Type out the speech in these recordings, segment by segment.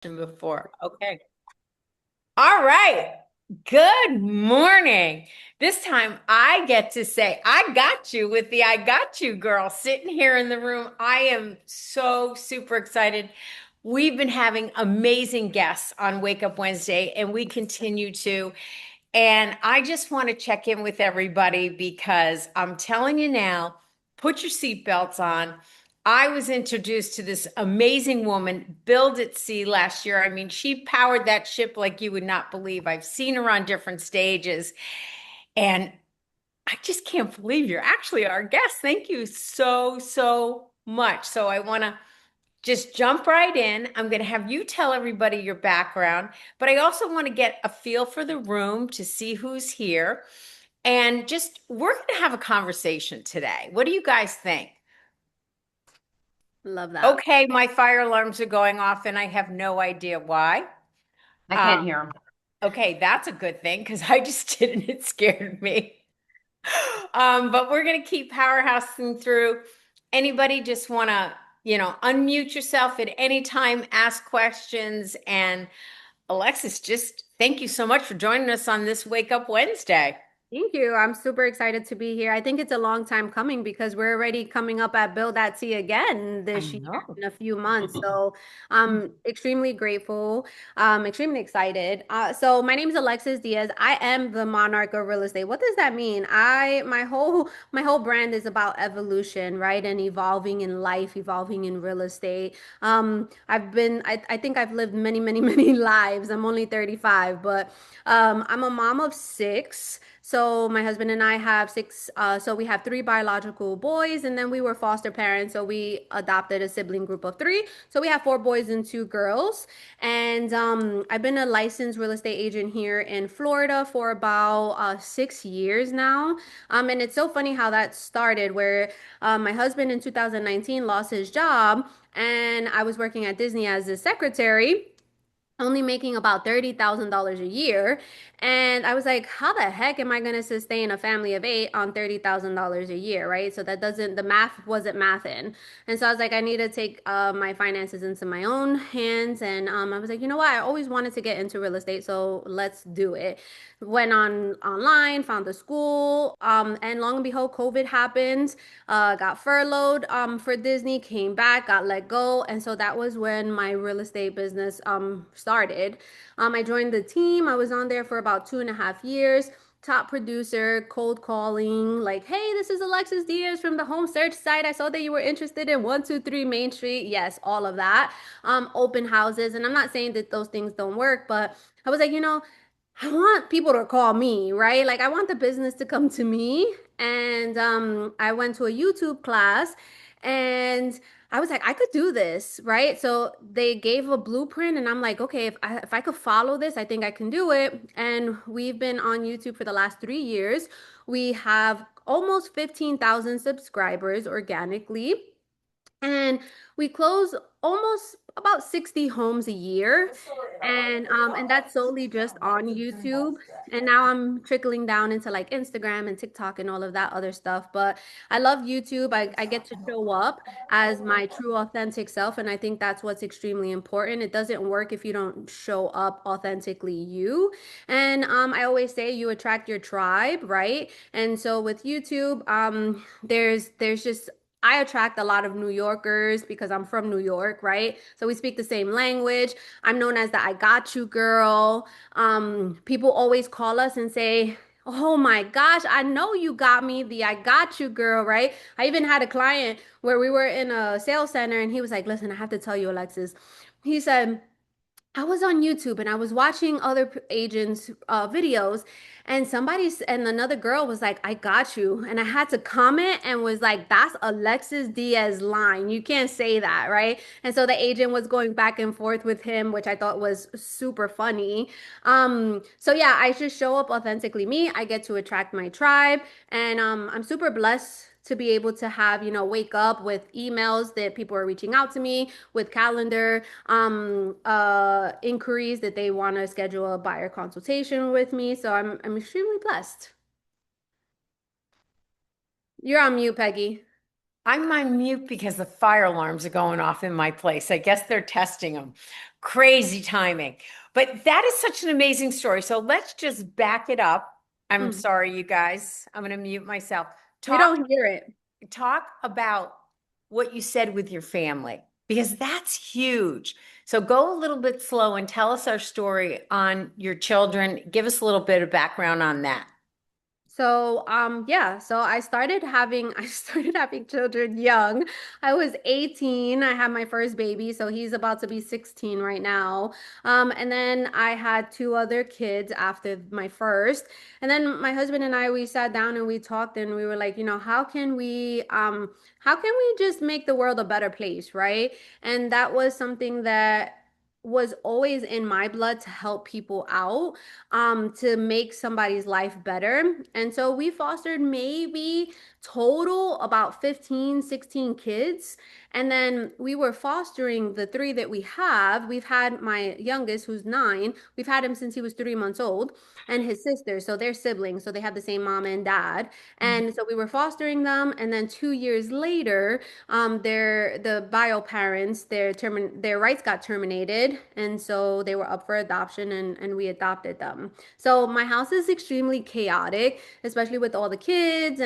Before. Okay. All right. Good morning. This time I get to say, I got you with the I got you girl sitting here in the room. I am so super excited. We've been having amazing guests on Wake Up Wednesday, and we continue to. And I just want to check in with everybody because I'm telling you now, put your seatbelts on. I was introduced to this amazing woman, Build at Sea, last year. I mean, she powered that ship like you would not believe. I've seen her on different stages, and I just can't believe you're actually our guest. Thank you so, so much. So I want to just jump right in. I'm going to have you tell everybody your background, but I also want to get a feel for the room to see who's here. And just, we're going to have a conversation today. What do you guys think? Love that. Okay, my fire alarms are going off and I have no idea why. I Uh, can't hear him. okay, that's a good thing because I just did and it scared me. But we're going to keep powerhousing through. Anybody just want to, unmute yourself at any time, ask questions. And Alexis, just thank you so much for joining us on this Wake Up Wednesday. Thank you. I'm super excited to be here. I think it's a long time coming because we're already coming up at Build at Sea again I this year know. in a few months. So I'm extremely grateful, extremely excited. So my name is Alexis Diaz. I am the monarch of real estate. What does that mean? My whole brand is about evolution, right? And evolving in life, evolving in real estate. I think I've lived many, many, many lives. I'm only 35, but I'm a mom of six. So my husband and I have six. So we have three biological boys, and then we were foster parents. So we adopted a sibling group of three. So we have four boys and two girls. And I've been a licensed real estate agent here in Florida for about 6 years now. And it's so funny how that started, where my husband in 2019 lost his job, and I was working at Disney as a secretary, only making about $30,000 a year. And I was like, how the heck am I going to sustain a family of eight on $30,000 a year, right? So the math wasn't mathing. And so I was like, I need to take my finances into my own hands. And I was like, you know what? I always wanted to get into real estate, so let's do it. Went on online, found a school, and long and behold, COVID happened. Got furloughed for Disney, came back, got let go, and so that was when my real estate business started. I joined the team. I was on there for about 2.5 years. Top producer, cold calling, like, hey, this is Alexis Diaz from the home search site. I saw that you were interested in 123 Main Street. Yes, all of that. Open houses. And I'm not saying that those things don't work, but I was like, I want people to call me, right? Like I want the business to come to me. And I went to a YouTube class and I was like, I could do this, right? So they gave a blueprint and I'm like, okay, if I could follow this, I think I can do it. And we've been on YouTube for the last 3 years. We have almost 15,000 subscribers organically. And we close almost about 60 homes a year. And that's solely just on YouTube. And now I'm trickling down into like Instagram and TikTok and all of that other stuff. But I love YouTube. I get to show up as my true authentic self. And I think that's what's extremely important. It doesn't work if you don't show up authentically you. And I always say you attract your tribe, right? And so with YouTube, there's just I attract a lot of New Yorkers because I'm from New York, right? So we speak the same language. I'm known as the I got you girl. People always call us and say, oh my gosh, I know you got me, the I got you girl, right? I even had a client where we were in a sales center and he was like, listen, I have to tell you, Alexis. He said, I was on YouTube and I was watching other agents' videos, and and another girl was like, "I got you," and I had to comment and was like, "That's Alexis Diaz line. You can't say that, right?" And so the agent was going back and forth with him, which I thought was super funny. So yeah, I just show up authentically me. I get to attract my tribe, and I'm super blessed to be able to have, wake up with emails that people are reaching out to me with calendar inquiries that they want to schedule a buyer consultation with me. So I'm extremely blessed. You're on mute, Peggy. I'm on mute because the fire alarms are going off in my place. I guess they're testing them. Crazy timing. But that is such an amazing story. So let's just back it up. I'm Mm. sorry, you guys. I'm going to mute myself. We Talk don't hear it. talk about what you said with your family because that's huge. So go a little bit slow and tell us our story on your children. Give us a little bit of background on that. Yeah, so I started having children young. I was 18. I had my first baby, so he's about to be 16 right now. And then I had two other kids after my first. And then my husband and I, we sat down and we talked and we were like, how can we just make the world a better place, right? And that was something that was always in my blood to help people out, to make somebody's life better. And so we fostered maybe total about 15, 16 kids. And then we were fostering the three that we have. We've had my youngest, who's 9. We've had him since he was 3 months old, and his sister. So they're siblings. So they have the same mom and dad. And so we were fostering them. And then 2 years later, the bio parents, their rights got terminated, and so they were up for adoption, and we adopted them. So my house is extremely chaotic, especially with all the kids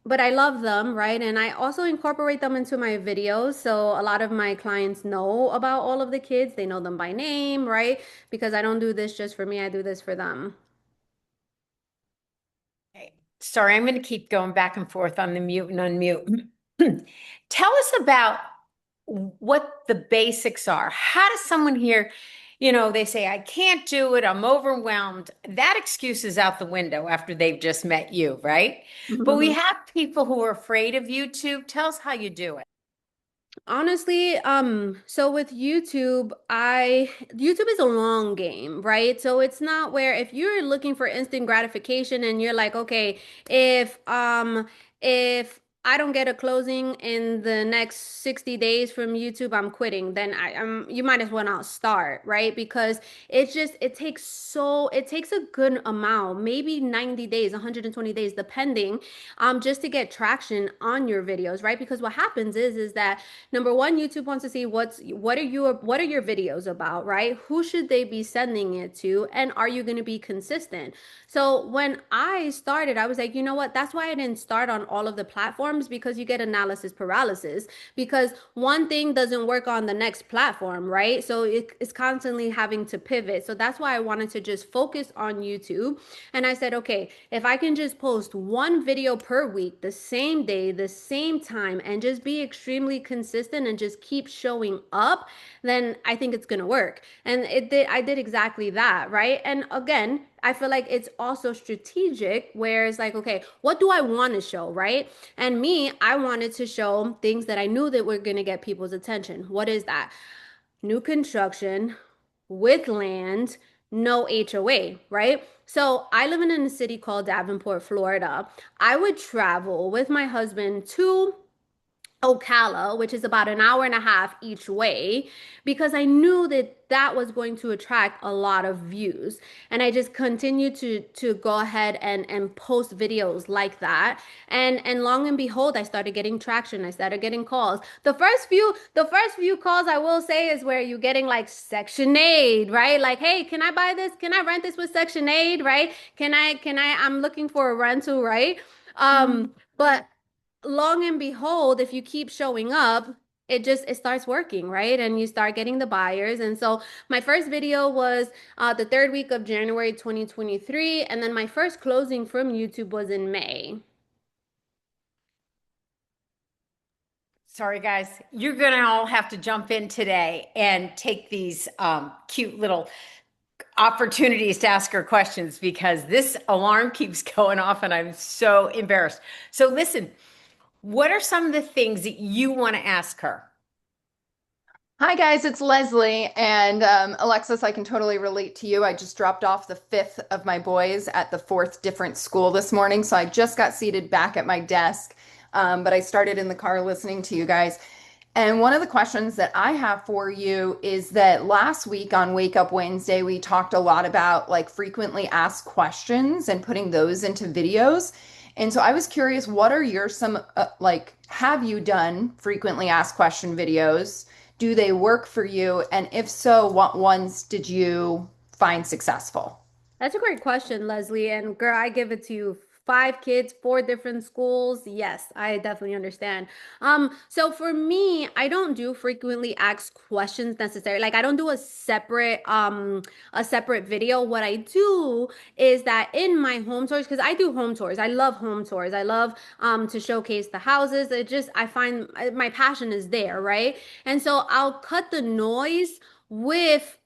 but I love them, right? And I also incorporate them into my videos. So a lot of my clients know about all of the kids. They know them by name, right? Because I don't do this just for me, I do this for them. Okay. Sorry, I'm going to keep going back and forth on the mute and unmute. Tell us about what the basics are. How does someone here, they say, I can't do it, I'm overwhelmed. That excuse is out the window after they've just met you, right? But we have people who are afraid of YouTube. Tell us how you do it. Honestly, so with YouTube is a long game, right? So it's not where if you're looking for instant gratification and you're like, okay, if I don't get a closing in the next 60 days from YouTube, I'm quitting, then you might as well not start, right? Because it takes a good amount, maybe 90 days, 120 days, depending, just to get traction on your videos, right? Because what happens is that number one, YouTube wants to see what are your videos about, right? Who should they be sending it to? And are you going to be consistent? So when I started, I was like, you know what? That's why I didn't start on all of the platforms, because you get analysis paralysis, because one thing doesn't work on the next platform, right? So it's constantly having to pivot. So that's why I wanted to just focus on YouTube. And I said, okay, if I can just post one video per week, the same day, the same time, and just be extremely consistent and just keep showing up, then I think it's gonna work. And I did exactly that, right? And again, I feel like it's also strategic where it's like, okay, what do I want to show, right? And me, I wanted to show things that I knew that were gonna get people's attention. What is that? New construction with land, no HOA, right? So I live in a city called Davenport, Florida. I would travel with my husband to Ocala, which is about an hour and a half each way, because I knew that that was going to attract a lot of views. And I just continued to go ahead and post videos like that. And long and behold, I started getting traction. I started getting calls. The first few calls, I will say, is where you're getting like Section 8, right? Like, hey, can I buy this? Can I rent this with Section 8, right? I'm looking for a rental, right? But long and behold, if you keep showing up, it starts working, right? And you start getting the buyers. And so my first video was the third week of January 2023, and then my first closing from YouTube was in May. Sorry, guys. You're going to all have to jump in today and take these cute little opportunities to ask her questions because this alarm keeps going off and I'm so embarrassed. So, listen, what are some of the things that you want to ask her? Hi guys, it's Leslie and Alexis, I can totally relate to you. I just dropped off the fifth of my boys at the fourth different school this morning, so I just got seated back at my desk, but I started in the car listening to you guys. And one of the questions that I have for you is that last week on Wake Up Wednesday, we talked a lot about like frequently asked questions and putting those into videos. And so I was curious, what are your some like have you done frequently asked question videos? Do they work for you? And if so, what ones did you find successful? That's a great question, Leslie. And girl, I give it to you. Five kids, four different schools. Yes, I definitely understand. So for me, I don't do frequently asked questions necessarily. Like I don't do a separate video. What I do is that in my home tours, because I do home tours. I love home tours. I love to showcase the houses. I find my passion is there, right? And so I'll cut the noise with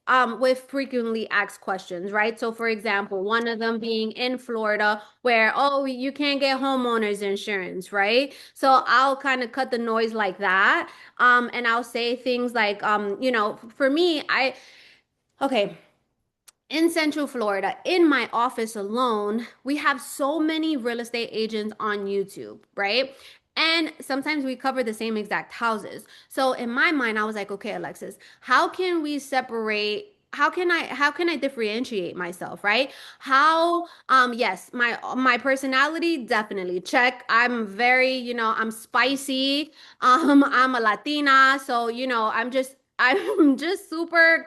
frequently asked questions, right? So for example, one of them being in Florida where oh you can't get homeowners insurance, right? So I'll kind of cut the noise like that. And I'll say things like for me, I okay, in Central Florida, in my office alone, we have so many real estate agents on YouTube, right? And sometimes we cover the same exact houses. So in my mind, I was like, okay, Alexis, how can we separate? How can I differentiate myself, right? How yes, my personality definitely check. I'm very, I'm spicy. I'm a Latina, so I'm just I'm super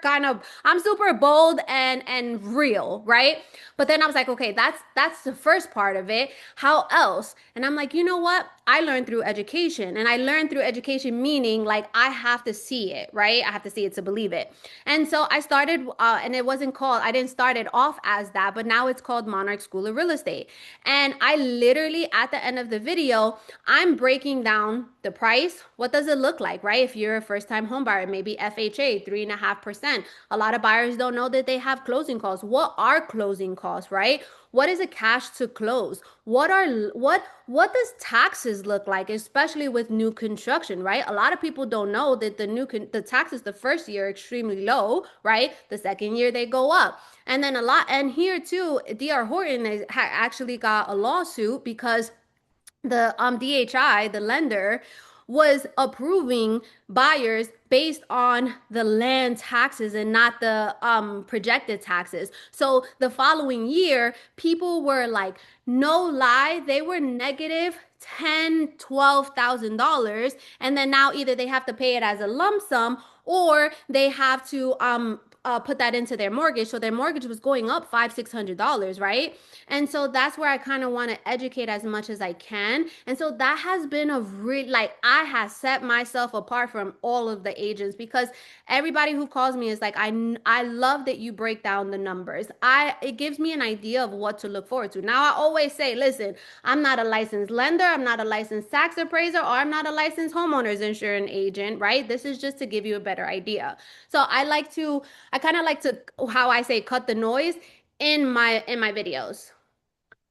bold and real, right? But then I was like, okay, that's the first part of it. How else? And I'm like, you know what? I learned through education, and I learned through education meaning like I have to see it, right? I have to see it to believe it. And so I started, and it wasn't called. I didn't start it off as that, but now it's called Monarch School of Real Estate. And I literally at the end of the video, I'm breaking down the price. What does it look like, right? If you're a first time home buyer, maybe FHA, 3.5%. A lot of buyers don't know that they have closing costs. What are closing costs, right? What is a cash to close? What does taxes look like, especially with new construction, right? A lot of people don't know that the taxes the first year are extremely low, right? The second year they go up. And then and here too, DR Horton actually got a lawsuit because the DHI, the lender, was approving buyers based on the land taxes and not the projected taxes. So the following year, people were like, no lie, they were negative $10,000, $12,000, and then now either they have to pay it as a lump sum or they have to put that into their mortgage. So their mortgage was going up $500, $600, right? And so that's where I kind of want to educate as much as I can. And so that has been a real, like, I have set myself apart from all of the agents because everybody who calls me is like, I love that you break down the numbers. It gives me an idea of what to look forward to. Now, I always say, listen, I'm not a licensed lender, I'm not a licensed tax appraiser, or I'm not a licensed homeowners insurance agent, right? This is just to give you a better idea. So I kind of like to, how I say, cut the noise in my videos.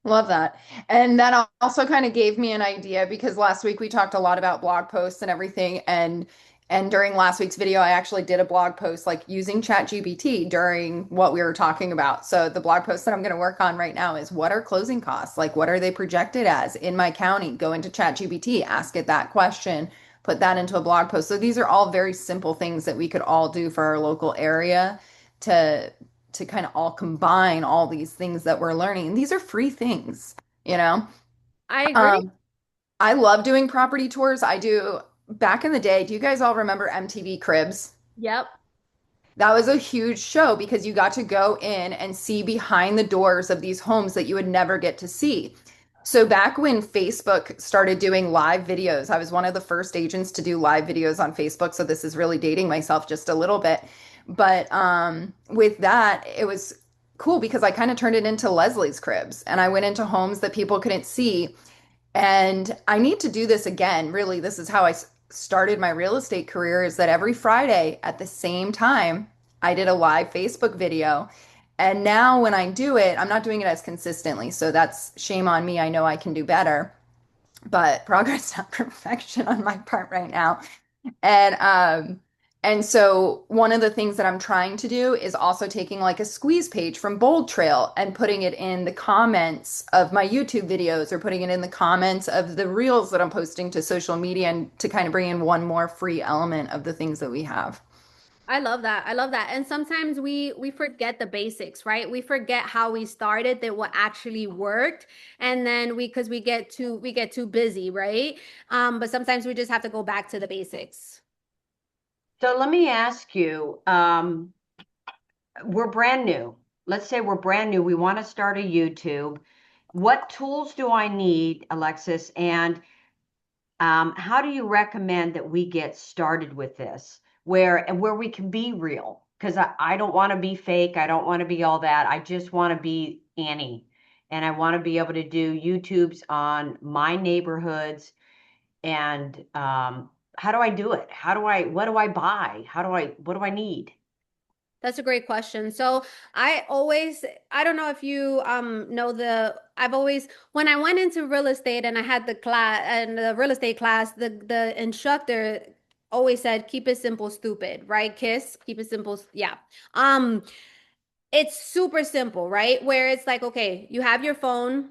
Love that. And that also kind of gave me an idea because last week we talked a lot about blog posts and everything and during last week's video I actually did a blog post like using ChatGPT during what we were talking about. So the blog post that I'm going to work on right now is what are closing costs? Like what are they projected as in my county? Go into ChatGPT, ask it that question, put that into a blog post. So these are all very simple things that we could all do for our local area to kind of all combine all these things that we're learning. And these are free things, you know? I agree. Um, I love doing property tours. I do back in the day. Do you guys all remember MTV Cribs? Yep. That was a huge show because you got to go in and see behind the doors of these homes that you would never get to see. So back when Facebook started doing live videos, I was one of the first agents to do live videos on Facebook. So this is really dating myself just a little bit. But with that, it was cool because I kind of turned it into Leslie's Cribs and I went into homes that people couldn't see. And I need to do this again. Really, this is how started my real estate career is that every Friday at the same time, I did a live Facebook video. And now when I do it, I'm not doing it as consistently. So that's shame on me. I know I can do better, but progress, not perfection on my part right now. And and so one of the things that I'm trying to do is also taking like a squeeze page from Bold Trail and putting it in the comments of my YouTube videos or putting it in the comments of the reels that I'm posting to social media and to kind of bring in one more free element of the things that we have. I love that. I love that. And sometimes we forget the basics, right? We forget how we started, that what actually worked, and then we because we get too busy, right? But sometimes we just have to go back to the basics. So let me ask you, we're brand new. Let's say we're brand new. We want to start a YouTube. What tools do I need, Alexis? And how do you recommend that we get started with this, where we can be real? Because I don't want to be fake. I don't want to be all that. I just want to be Annie, and I want to be able to do YouTubes on my neighborhoods. And how do I do it? What do I buy? What do I need? That's a great question. So I don't know if you know I've always when I went into real estate and I had the class and the real estate class, the instructor always said keep it simple, stupid, right? Kiss, keep it simple. Yeah. Um it's super simple, right? Where it's like, okay, you have your phone,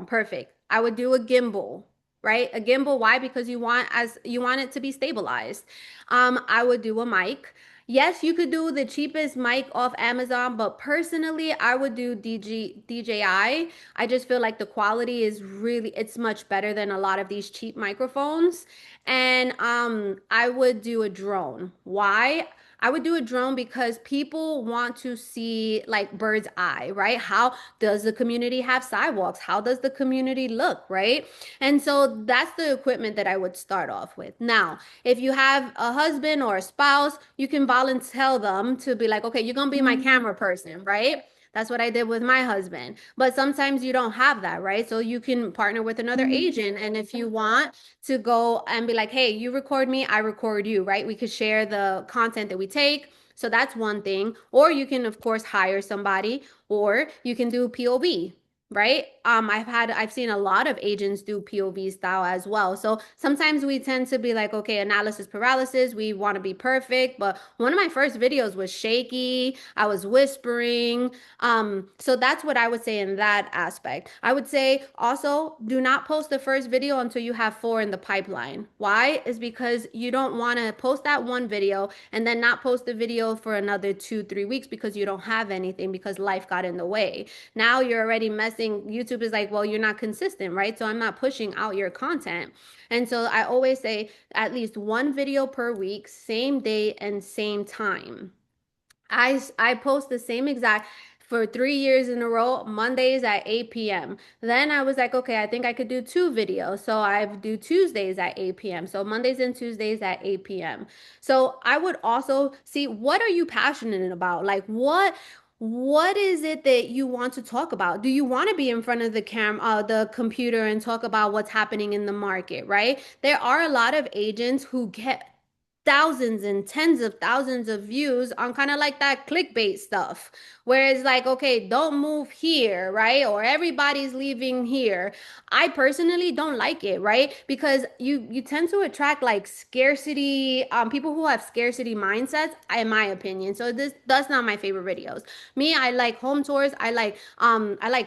perfect. I would do a gimbal, right? A gimbal, why? Because you want it to be stabilized. I would do a mic. Yes, you could do the cheapest mic off Amazon, but personally, I would do DJI. I just feel like the quality is it's much better than a lot of these cheap microphones. And I would do a drone. Why? I would do a drone because people want to see like bird's eye, right? How does the community have sidewalks? How does the community look, right? And so that's the equipment that I would start off with. Now, if you have a husband or a spouse, you can volunteer them to be like, okay, you're gonna be my camera person, right? That's what I did with my husband. But sometimes you don't have that, right? So you can partner with another agent. And if you want to go and be like, hey, you record me, I record you, right? We could share the content that we take. So that's one thing. Or you can, of course, hire somebody, or you can do POV, right? I've seen a lot of agents do POV style as well. So sometimes we tend to be like, okay, analysis paralysis, we want to be perfect. But one of my first videos was shaky. I was whispering. So that's what I would say in that aspect. I would say also do not post the first video until you have four in the pipeline. Why? Is because you don't want to post that one video and then not post the video for another 2, 3 weeks because you don't have anything because life got in the way. Now you're already messing. YouTube is like, well, you're not consistent, right? So I'm not pushing out your content. And so I always say at least one video per week, same day and same time. I post the same exact for 3 years in a row, Mondays at 8 p.m. Then I was like, okay, I think I could do two videos. So I do Tuesdays at 8 p.m. So Mondays and Tuesdays at 8 p.m. So I would also see what are you passionate about? Like what is it that you want to talk about? Do you want to be in front of the computer and talk about what's happening in the market, right? There are a lot of agents who get thousands and tens of thousands of views on kind of like that clickbait stuff where it's like, okay, don't move here, right? Or everybody's leaving here. I personally don't like it, right? Because you tend to attract like scarcity, people who have scarcity mindsets, in my opinion. So that's not my favorite videos. Me, I like home tours. I like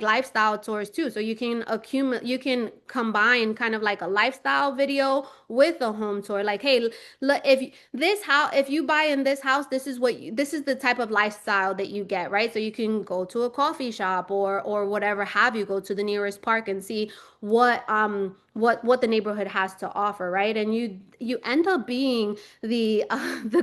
lifestyle tours too. So you can combine kind of like a lifestyle video with a home tour. Like, hey, look, if you buy in this house, this is the type of lifestyle that you get, right? So you can go to a coffee shop or whatever have you, go to the nearest park and see what the neighborhood has to offer, right? And you end up being the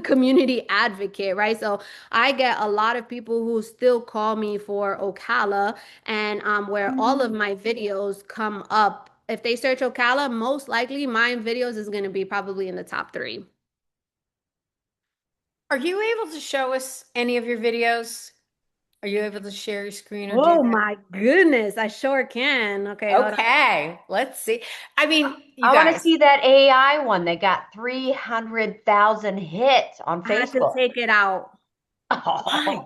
community advocate, right? So I get a lot of people who still call me for Ocala, and where all of my videos come up. If they search Ocala, most likely my videos is going to be probably in the top three. Are you able to show us any of your videos? Are you able to share your screen or do Oh that? my goodness, I sure can. Okay, hold on. Okay, let's see. I mean, you I want to guys. see that AI one that got 300,000 hits on I had to Facebook. take it out. Why?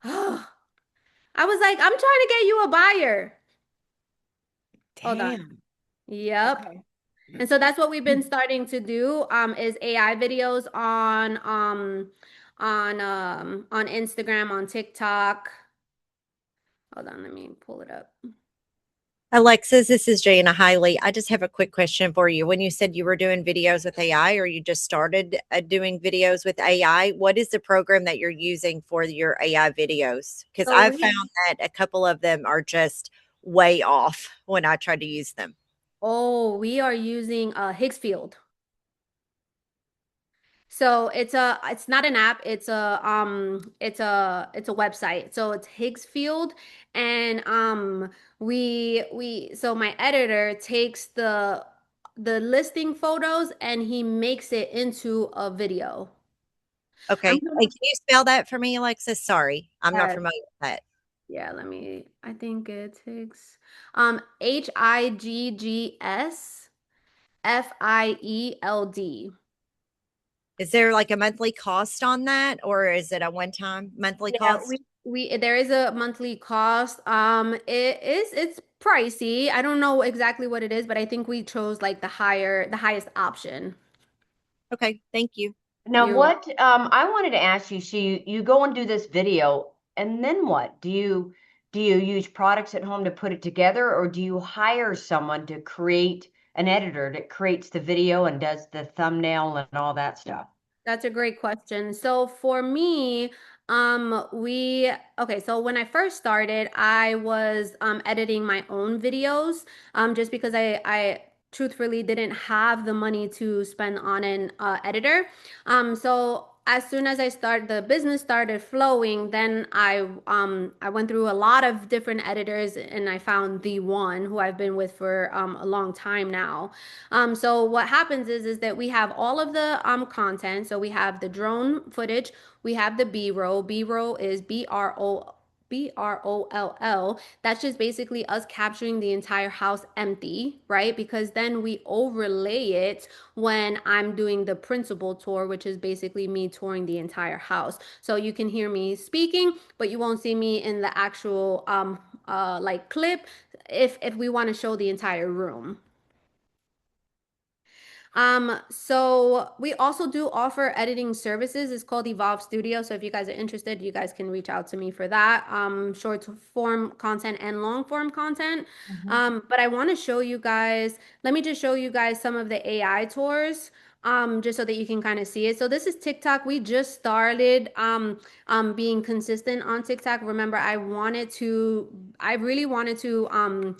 Oh, I was like, I'm trying to get you a buyer. Hold on. Damn. Yep. Okay. And so that's what we've been starting to do is AI videos on Instagram, on TikTok. Hold on, let me pull it up. Alexis, this is Jana Hiley. I just have a quick question for you. When you said you were doing videos with AI or you just started doing videos with AI, what is the program that you're using for your AI videos? Because So I've we, found that a couple of them are just way off when I try to use them. we are using Higgsfield. So it's not an app, it's a website. So it's Higgsfield and so my editor takes the listing photos and he makes it into a video. I'm Okay. gonna Hey, can you spell that for me, Alexis? Sorry, I'm not yeah, familiar with that. yeah, I think it's Higgsfield. Is there like a monthly cost on that, or is it a one-time monthly Yeah, cost? we there is a monthly cost. It's pricey. I don't know exactly what it is, but I think we chose like the highest option. Okay, thank you. Now, You what I wanted to ask you, so you go and do this video, and then what? Do you use products at home to put it together, or do you hire someone to create an editor that creates the video and does the thumbnail and all that stuff? That's a great question. So for me, so when I first started, I was editing my own videos, just because I truthfully didn't have the money to spend on an editor. So as soon as the business started flowing, then I went through a lot of different editors and I found the one who I've been with for a long time now. So what happens is that we have all of the content. So we have the drone footage, we have the B-roll. B-roll is BROLL. That's just basically us capturing the entire house empty, right? Because then we overlay it when I'm doing the principal tour, which is basically me touring the entire house. So you can hear me speaking, but you won't see me in the actual like clip if we want to show the entire room. So we also do offer editing services. It's called Evolve Studio. So if you guys are interested, you guys can reach out to me for that. Short form content and long form content. But I want to show you guys, let me just show you guys some of the AI tours. Just so that you can kind of see it. So this is TikTok. We just started being consistent on TikTok. Remember, I really wanted to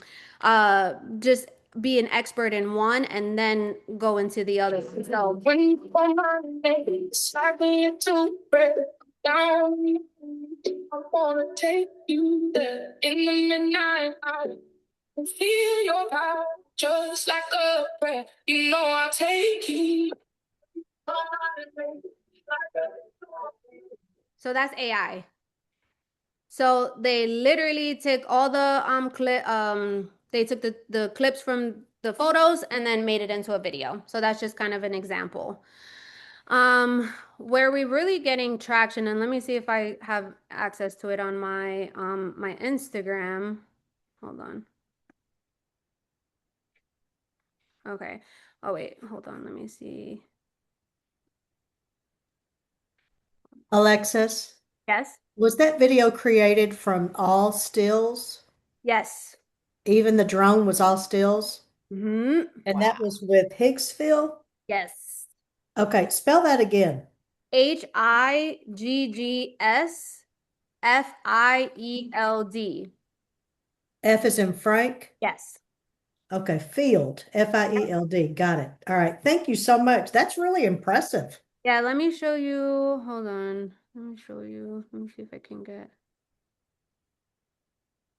just be an expert in one and then go into the other. So when you come on, baby, slide me into break down. I wanna take you there in the midnight hour and feel your power just like a prayer. You know I'll take you. So that's AI. So they literally took all the they took the clips from the photos and then made it into a video. So that's just kind of an example. Where we really getting traction, and let me see if I have access to it on my Instagram. Hold on. Okay. Oh wait, hold on. Let me see. Alexis, Yes. was that video created from all stills? Yes. Even the drone was all stills? And Wow. that was with Higgsville? Yes. Okay, spell that again. Higgsfield. F is in Frank. Yes. Okay, Field, Field. Got it. All right. Thank you so much. That's really impressive. Yeah, let me show you. Hold on. Let me show you. Let me see if I can get.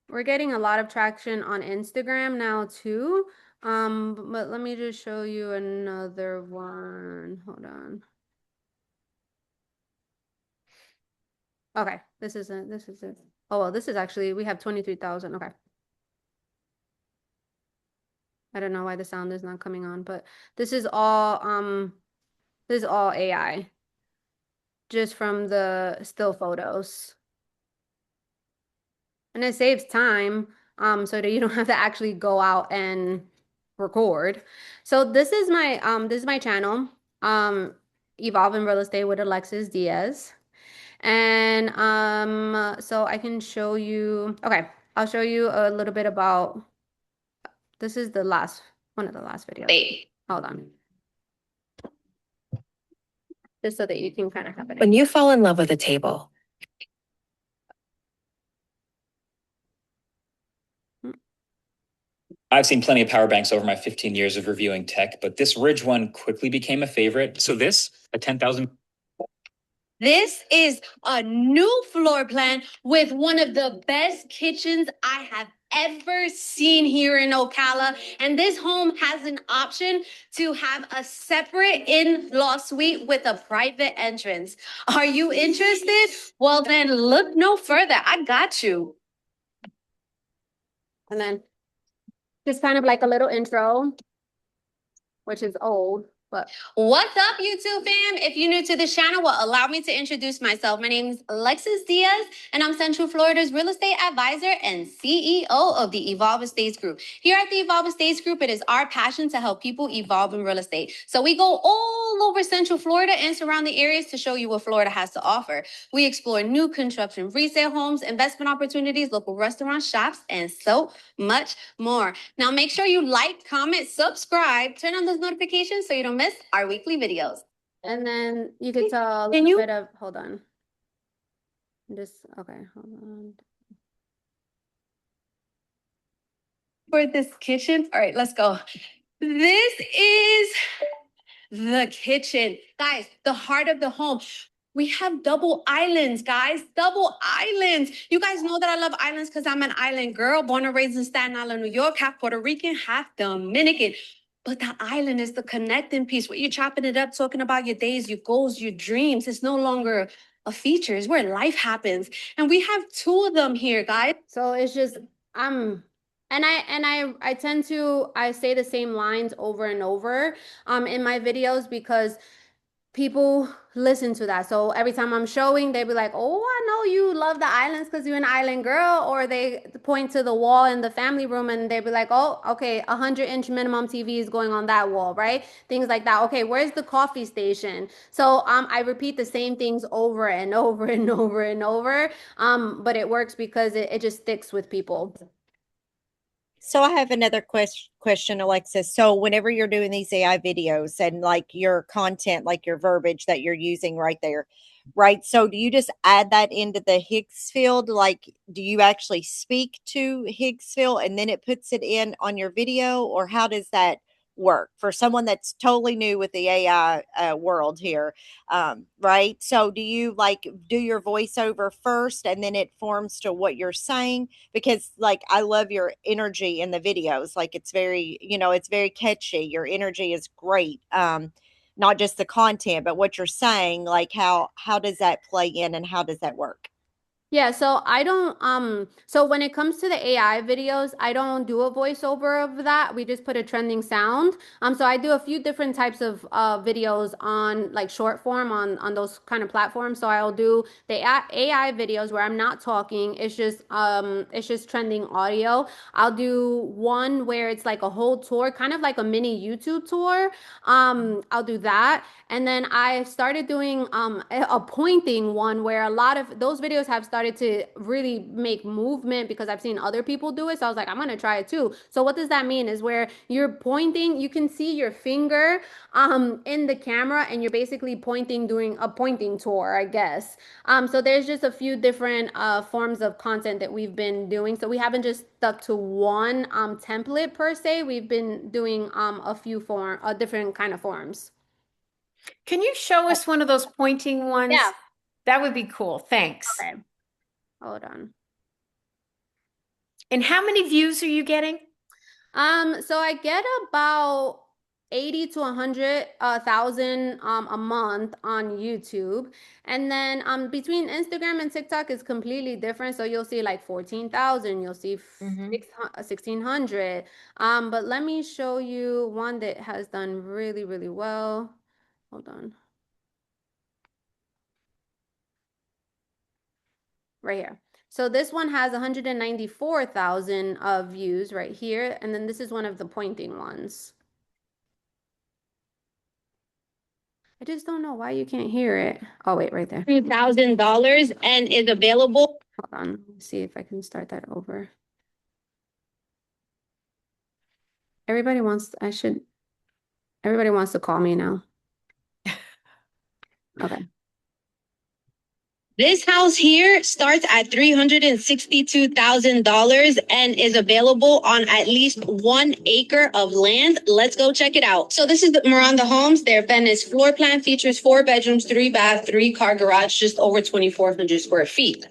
We're getting a lot of traction on Instagram now too. But let me just show you another one. Hold on. Okay, this is it. Oh, well, this is actually, we have 23,000. Okay. I don't know why the sound is not coming on, but this is all AI just from the still photos. And it saves time, so that you don't have to actually go out and record. So this is my channel, Evolve in Real Estate with Alexis Diaz. And so I can show you, okay, I'll show you a little bit about This is the last one of the last videos. Wait, hold on. Just so that you can kind of have it. When you fall in love with a table, I've seen plenty of power banks over my 15 years of reviewing tech, but this Ridge one quickly became a favorite. So this, a 10,000. This is a new floor plan with one of the best kitchens I have ever seen here in Ocala. And this home has an option to have a separate in-law suite with a private entrance. Are you interested? Well, then look no further. I got you. And then just kind of like a little intro, which is old. But what's up, YouTube fam? If you're new to this channel, well, allow me to introduce myself. My name is Alexis Diaz, and I'm Central Florida's real estate advisor and CEO of the Evolve Estates Group. Here at the Evolve Estates Group, it is our passion to help people evolve in real estate. So we go all over Central Florida and surrounding areas to show you what Florida has to offer. We explore new construction, resale homes, investment opportunities, local restaurants, shops, and so much more. Now, make sure you like, comment, subscribe, turn on those notifications so you don't miss our weekly videos. And then you could tell a little bit of, hold on. Okay, hold on. For this kitchen, all right, let's go. This is the kitchen. Guys, the heart of the home. We have double islands, guys. Double islands. You guys know that I love islands because I'm an island girl, born and raised in Staten Island, New York, half Puerto Rican, half Dominican. But the island is the connecting piece. Where you're chopping it up, talking about your days, your goals, your dreams. It's no longer a feature. It's where life happens. And we have two of them here, guys. So it's just, I tend to say the same lines over and over in my videos because people listen to that. So every time I'm showing, they be like, oh, I know you love the islands because you're an island girl. Or they point to the wall in the family room and they be like, oh, okay, 100-inch minimum TV is going on that wall, right? Things like that. Okay, where's the coffee station? So I repeat the same things over and over and over and over. But it works because it just sticks with people. So I have another question, Alexis. So whenever you're doing these AI videos and like your content, like your verbiage that you're using right there, right? So do you just add that into the Higgs field? Like, do you actually speak to Higgs field and then it puts it in on your video, or how does that work for someone that's totally new with the AI world here? Right. So do you like do your voiceover first and then it forms to what you're saying? Because like I love your energy in the videos. Like it's very, it's very catchy. Your energy is great. Not just the content, but what you're saying, like how does that play in and how does that work? Yeah, so I don't so when it comes to the AI videos, I don't do a voiceover of that. We just put a trending sound. So I do a few different types of videos on like short form on those kind of platforms. So I'll do the AI videos where I'm not talking. It's just trending audio. I'll do one where it's like a whole tour, kind of like a mini YouTube tour. I'll do that. And then I started doing a pointing one where a lot of those videos have started to really make movement because I've seen other people do it. So I was like, I'm gonna try it too. So what does that mean is where you're pointing, you can see your finger in the camera and you're basically pointing, doing a pointing tour, I guess. So there's just a few different forms of content that we've been doing. So we haven't just stuck to one template per se. We've been doing a few different kind of forms. Can you show us one of those pointing ones? Yeah. That would be cool. Thanks. Okay. Hold on. And how many views are you getting? So I get about 80 to 100,000 a month on YouTube. And then between Instagram and TikTok is completely different. So you'll see like 14,000, you'll see 1,600. But let me show you one that has done really, really well. Hold on. Right here. So this one has 194,000 views right here. And then this is one of the pointing ones. I just don't know why you can't hear it. Oh, wait, right there. $3,000 and is available. Hold on. Let's see if I can start that over. Everybody wants, everybody wants to call me now. Okay. This house here starts at $362,000 and is available on at least 1 acre of land. Let's go check it out. So this is the Miranda Homes. Their Venice floor plan features 4 bedrooms, 3 bath, 3 car garage, just over 2,400 square feet.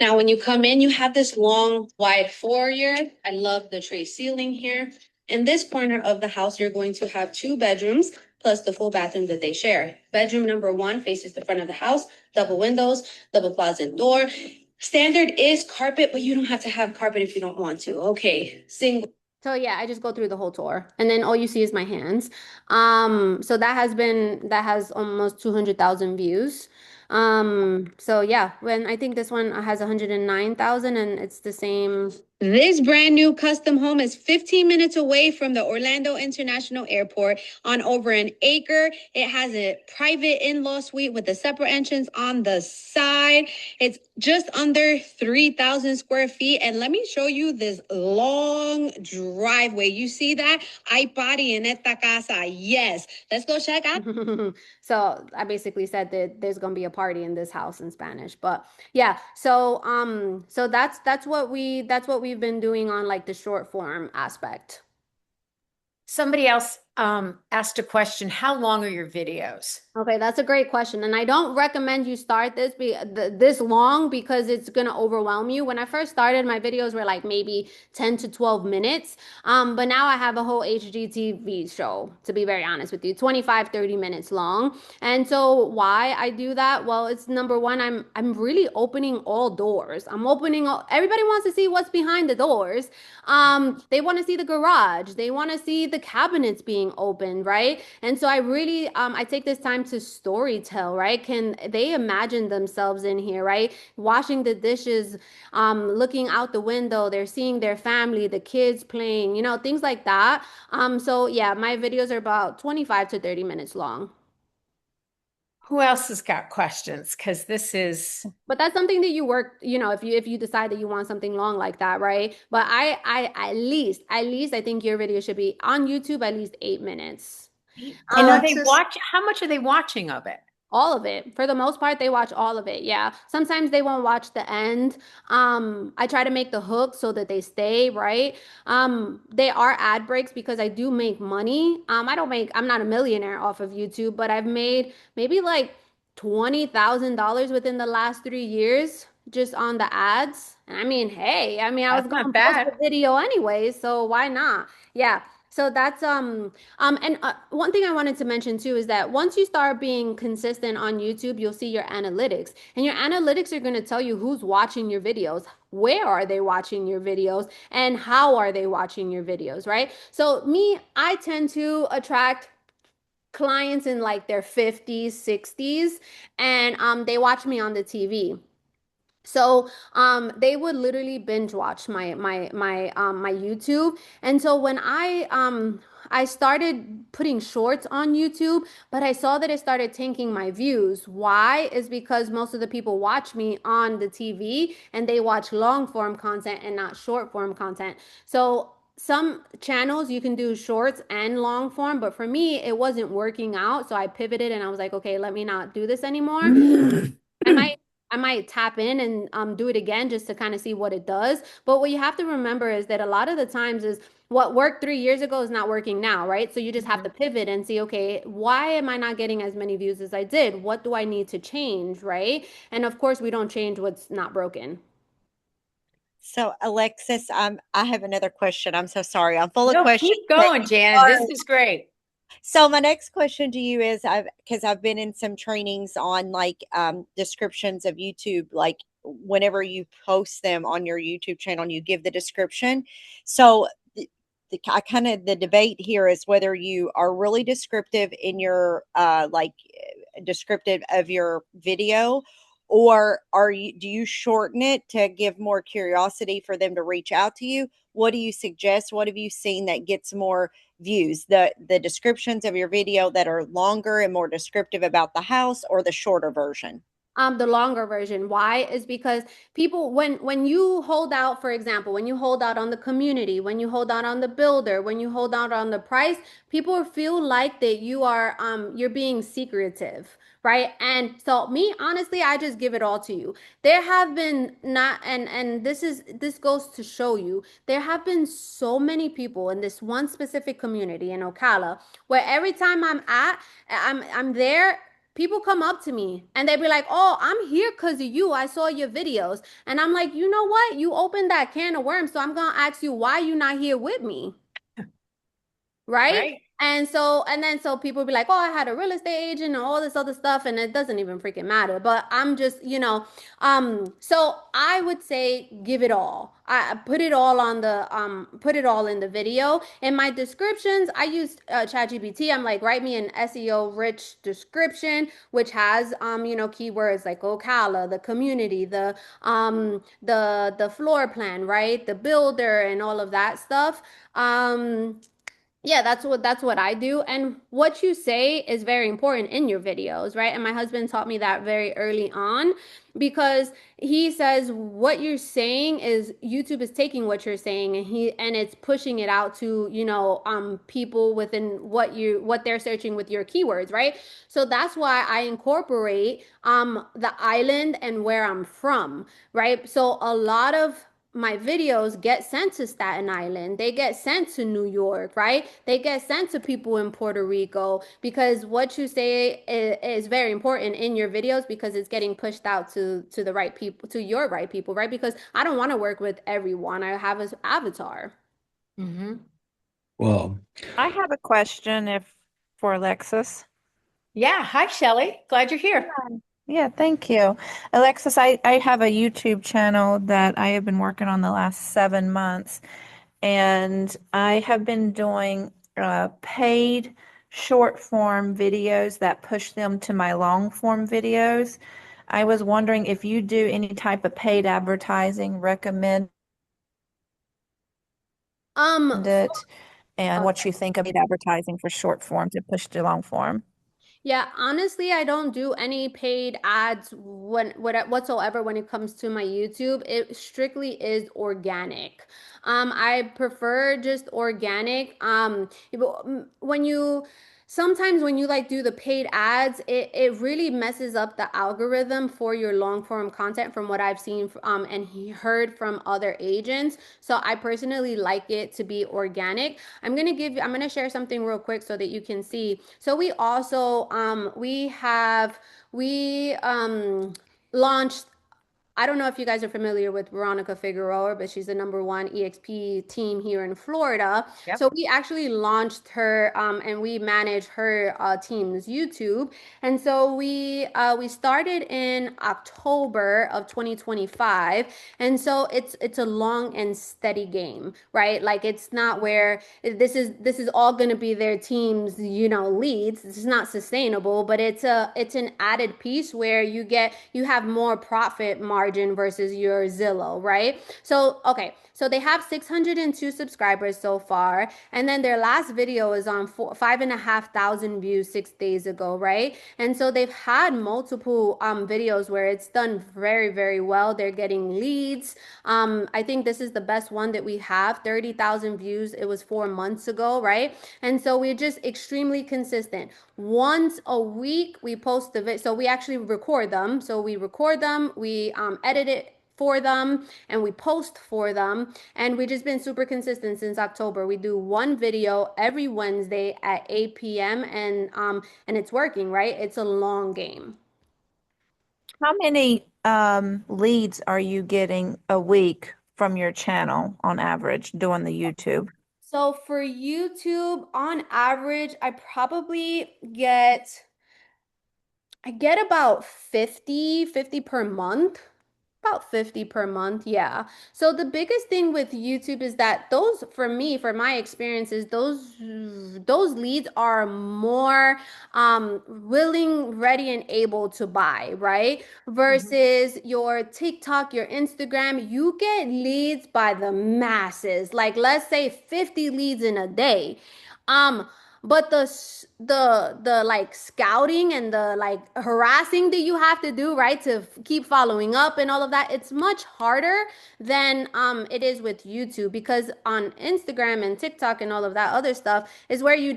Now, when you come in, you have this long, wide foyer. I love the tray ceiling here. In this corner of the house, you're going to have 2 bedrooms plus the full bathroom that they share. Bedroom number 1 faces the front of the house, double windows, double closet door. Standard is carpet, but you don't have to have carpet if you don't want to. Okay, single. So yeah, I just go through the whole tour, and then all you see is my hands. So that has almost 200,000 views. So yeah, when I think this one has 109,000 and it's the same. This brand new custom home is 15 minutes away from the Orlando International Airport on over 1 acre. It has a private in-law suite with a separate entrance on the side. It's just under 3,000 square feet. And let me show you this long driveway. You see that? Hay party en esta casa. Yes. Let's go check out. So I basically said that there's gonna be a party in this house in Spanish. But yeah, so that's what we've been doing on like the short form aspect. Somebody else asked a question. How long are your videos? Okay, that's a great question. And I don't recommend you start this long because it's going to overwhelm you. When I first started, my videos were like maybe 10 to 12 minutes. But now I have a whole HGTV show, to be very honest with you, 25, 30 minutes long. And so why I do that? Well, it's number one, I'm really opening all doors. Everybody wants to see what's behind the doors. They want to see the garage. They want to see the cabinets being opened, right? And so I really, I take this time to story tell, right? Can they imagine themselves in here, right? Washing the dishes, looking out the window, they're seeing their family, the kids playing, things like that. So yeah, my videos are about 25 to 30 minutes long. Who else has got questions? Because this is. But that's something that you work, if you decide that you want something long like that, right? But I at least I think your video should be on YouTube at least 8 minutes. And are they Alexis, how much are they watching of it? All of it. For the most part, they watch all of it. Yeah. Sometimes they won't watch the end. I try to make the hook so that they stay, right? They are ad breaks because I do make money. I'm not a millionaire off of YouTube, but I've made maybe like $20,000 within the last 3 years just on the ads. And I mean, hey, I was That's gonna not post the bad. video anyway, so why not? Yeah. So that's and one thing I wanted to mention too is that once you start being consistent on YouTube, you'll see your analytics. And your analytics are going to tell you who's watching your videos, where are they watching your videos, and how are they watching your videos, right? So I tend to attract clients in like their 50s, 60s, and they watch me on the TV. So they would literally binge watch my YouTube. And so when I started putting shorts on YouTube, but I saw that it started tanking my views. Why? Is because most of the people watch me on the TV and they watch long form content and not short form content. So some channels you can do shorts and long form, but for me it wasn't working out. So I pivoted and I was like, okay, let me not do this anymore. I might I might tap in and do it again just to kind of see what it does. But what you have to remember is that a lot of the times is what worked 3 years ago is not working now, right? So you just have to pivot and see, okay, why am I not getting as many views as I did? What do I need to change, right? And of course, we don't change what's not broken. So, Alexis, I have another question. I'm so sorry. I'm full of No, questions. keep going, Janet. This is great. So my next question to you is because I've been in some trainings on like descriptions of YouTube, like whenever you post them on your YouTube channel, you give the description. So the debate here is whether you are really descriptive in your descriptive of your video, or do you shorten it to give more curiosity for them to reach out to you? What do you suggest? What have you seen that gets more views? The descriptions of your video that are longer and more descriptive about the house, or the shorter version? The longer version. Why? Is because people, when you hold out, for example, when you hold out on the community, when you hold out on the builder, when you hold out on the price, people feel like that you are you're being secretive, right? And so me, honestly, I just give it all to you. There have been not, and this goes to show you, there have been so many people in this one specific community in Ocala where every time I'm there, people come up to me and they be like, "Oh, I'm here because of you. I saw your videos." And I'm like, "You know what? You opened that can of worms, so I'm gonna ask you why you not here with me." Right? Right. And then so people be like, "Oh, I had a real estate agent and all this other stuff," and it doesn't even freaking matter. But I'm just, so I would say give it all. I put it all on the put it all in the video. In my descriptions, I use ChatGPT. I'm like, write me an SEO rich description, which has keywords like Ocala, the community, the floor plan, right? The builder and all of that stuff. Yeah, that's what I do. And what you say is very important in your videos, right? And my husband taught me that very early on because he says what you're saying is YouTube is taking what you're saying and it's pushing it out to, people within what they're searching with your keywords, right? So that's why I incorporate the island and where I'm from, right? So a lot of my videos get sent to Staten Island. They get sent to New York, right? They get sent to people in Puerto Rico because what you say is very important in your videos because it's getting pushed out to the right people, to your right people, right? Because I don't want to work with everyone. I have an avatar. Mm-hmm. Well, I have a question if for Alexis. Yeah. Hi, Shelley. Glad you're here. Yeah, thank you. Alexis, I have a YouTube channel that I have been working on the last 7 months, and I have been doing paid short form videos that push them to my long form videos. I was wondering if you do any type of paid advertising, recommend So it, and what you think of paid advertising for short form to push to long form. Yeah, honestly, I don't do any paid ads whatsoever when it comes to my YouTube. It strictly is organic. I prefer just organic. When you sometimes when you like do the paid ads, it really messes up the algorithm for your long form content from what I've seen and heard from other agents. So I personally like it to be organic. I'm gonna share something real quick so that you can see. So we also we launched, I don't know if you guys are familiar with Veronica Figueroa, but she's the number one EXP team here in Florida. Yep. So we actually launched her, and we manage her team's YouTube. And so we started in October of 2025. And so it's a long and steady game, right? Like it's not where this is all going to be their team's, leads. It's not sustainable, but it's an added piece where you have more profit margin versus your Zillow, right? So, okay. So they have 602 subscribers so far. And then their last video is on 5,500 views 6 days ago, right? And so they've had multiple videos where it's done very, very well. They're getting leads. I think this is the best one that we have, 30,000 views. It was 4 months ago, right? And so we're just extremely consistent. Once a week, we post the video. So we actually record them. So we record them, we edit it for them, and we post for them. And we've just been super consistent since October. We do one video every Wednesday at 8 p.m. and it's working, right? It's a long game. How many leads are you getting a week from your channel on average doing the YouTube? So for YouTube, on average, I get about 50 per month. About 50 per month, yeah. So the biggest thing with YouTube is that those, for me, for my experiences, those leads are more willing, ready, and able to buy, right? Mhm. Versus your TikTok, your Instagram, you get leads by the masses. Like let's say 50 leads in a day. Um, but the like scouting and the like harassing that you have to do, right, to keep following up and all of that, it's much harder than it is with YouTube, because on Instagram and TikTok and all of that other stuff is where you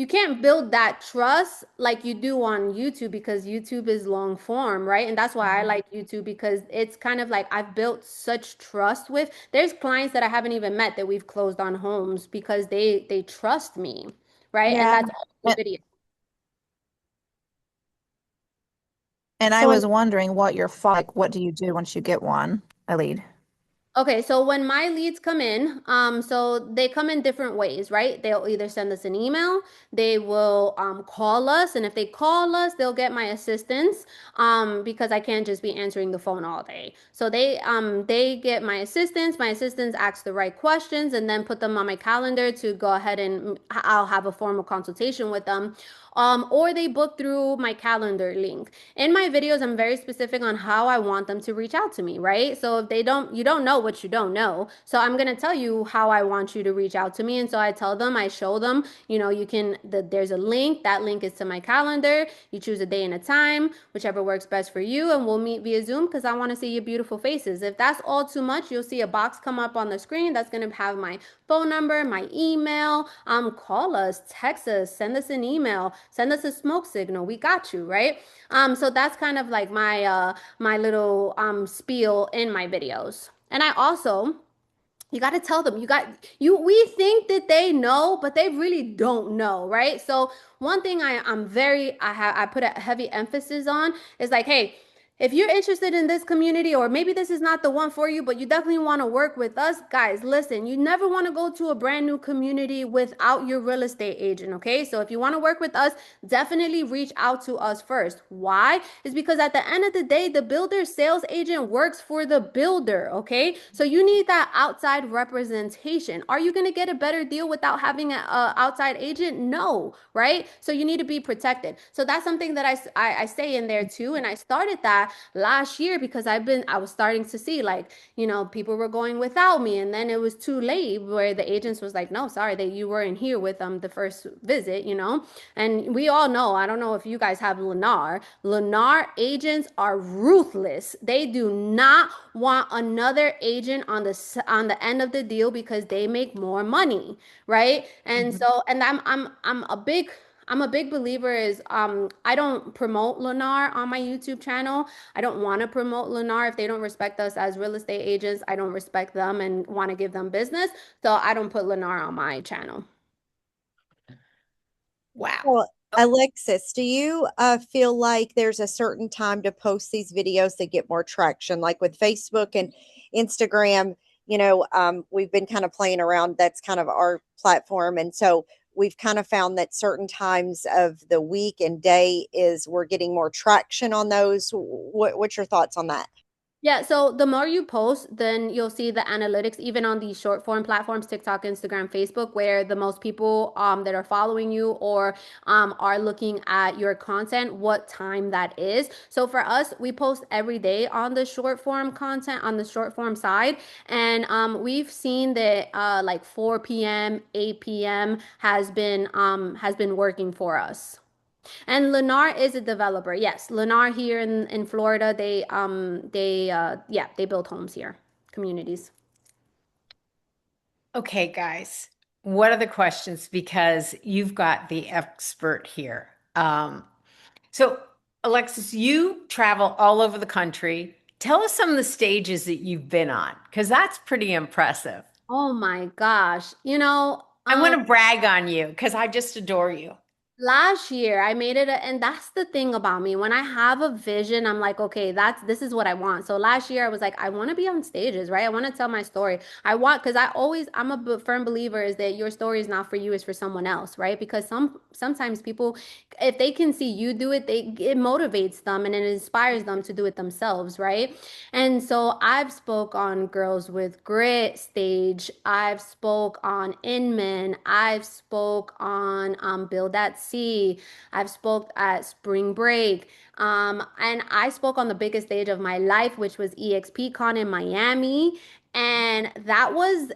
can't build that trust like you do on YouTube, because YouTube is long form, right? And that's why I like YouTube, because it's kind of like I've built such trust with. There's clients that I haven't even met that we've closed on homes because they trust me, right? And Yeah. that's all through And, video. and I So, was wondering like, what do you do once you get a lead? Okay, so when my leads come in, so they come in different ways, right? They'll either send us an email, they will call us, and if they call us, they'll get my assistance, because I can't just be answering the phone all day. So they get my assistance. My assistants ask the right questions, and then put them on my calendar to go ahead and I'll have a formal consultation with them. Or they book through my calendar link. In my videos, I'm very specific on how I want them to reach out to me, right? So if they don't, you don't know what you don't know. So I'm going to tell you how I want you to reach out to me. And so I tell them, I show them, there's a link. That link is to my calendar. You choose a day and a time, whichever works best for you. And we'll meet via Zoom, because I want to see your beautiful faces. If that's all too much, you'll see a box come up on the screen that's going to have my phone number, my email. Call us, text us, send us an email, send us a smoke signal. We got you, right? So that's kind of like my little spiel in my videos. And I also, you got to tell them, we think that they know, but they really don't know, right? So one thing I put a heavy emphasis on is like, hey, if you're interested in this community, or maybe this is not the one for you, but you definitely want to work with us, guys, listen, you never want to go to a brand new community without your real estate agent, okay? So if you want to work with us, definitely reach out to us first. Why? Is because at the end of the day, the builder sales agent works for the builder, okay? So you need that outside representation. Are you going to get a better deal without having an outside agent? No, right? So you need to be protected. So that's something that I say in there too. And I started that last year because I was starting to see, like, people were going without me, and then it was too late where the agents was like, no, sorry, that you weren't here with the first visit, and we all know, I don't know if you guys have Lennar. Lennar agents are ruthless. They do not want another agent on the end of the deal because they make more money, right? And so, and I'm a big believer is I don't promote Lennar on my YouTube channel. I don't want to promote Lennar. If they don't respect us as real estate agents, I don't respect them and want to give them business. So I don't put Lennar on my channel. Wow. Well, Alexis, do you feel like there's a certain time to post these videos that get more traction? Like with Facebook and Instagram, we've been kind of playing around. That's kind of our platform. And so we've kind of found that certain times of the week and day is we're getting more traction on those. What's your thoughts on that? Yeah, so the more you post, then you'll see the analytics, even on these short form platforms, TikTok, Instagram, Facebook, where the most people that are following you or are looking at your content, what time that is. So for us, we post every day on the short form content, on the short form side. And we've seen that like 4 p.m., 8 p.m. has been working for us. And Lennar is a developer. Yes, Lennar here in Florida, they build homes here, communities. Okay, guys, what are the questions? Because you've got the expert here. So, Alexis, you travel all over the country. Tell us some of the stages that you've been on, because that's pretty impressive. Oh my gosh. I want to brag on you because I just adore you. Last year, I made it, and that's the thing about me. When I have a vision, I'm like, okay, this is what I want. So last year, I was like, I want to be on stages, right? I want to tell my story. Because I'm a firm believer is that your story is not for you, it's for someone else, right? Because sometimes people, if they can see you do it, it motivates them and it inspires them to do it themselves, right? And so I've spoke on Girls with Grit stage. I've spoke on Inman. I've spoke on Build at Sea. I've spoke at Spring Break. And I spoke on the biggest stage of my life, which was EXP Con in Miami. And that was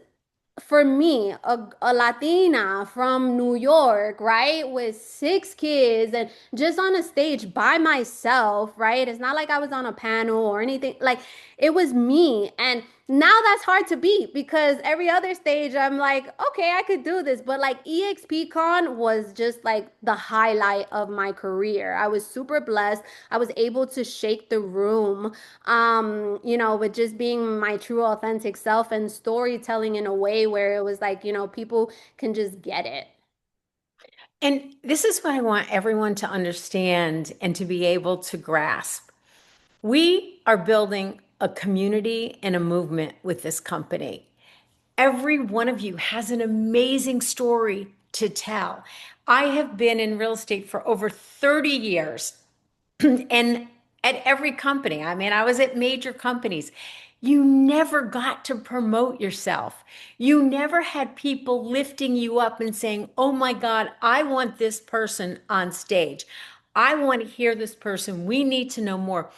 for me, a Latina from New York, right, with 6 kids and just on a stage by myself, right? It's not like I was on a panel or anything. Like it was me. And now that's hard to beat because every other stage I'm like, okay, I could do this. But like EXPCon was just like the highlight of my career. I was super blessed. I was able to shake the room with just being my true authentic self and storytelling in a way where it was like, people can just get it. And this is what I want everyone to understand and to be able to grasp. We are building a community and a movement with this company. Every one of you has an amazing story to tell. I have been in real estate for over 30 years and at every company. I mean, I was at major companies. You never got to promote yourself. You never had people lifting you up and saying, oh my God, I want this person on stage. I want to hear this person. We need to know more.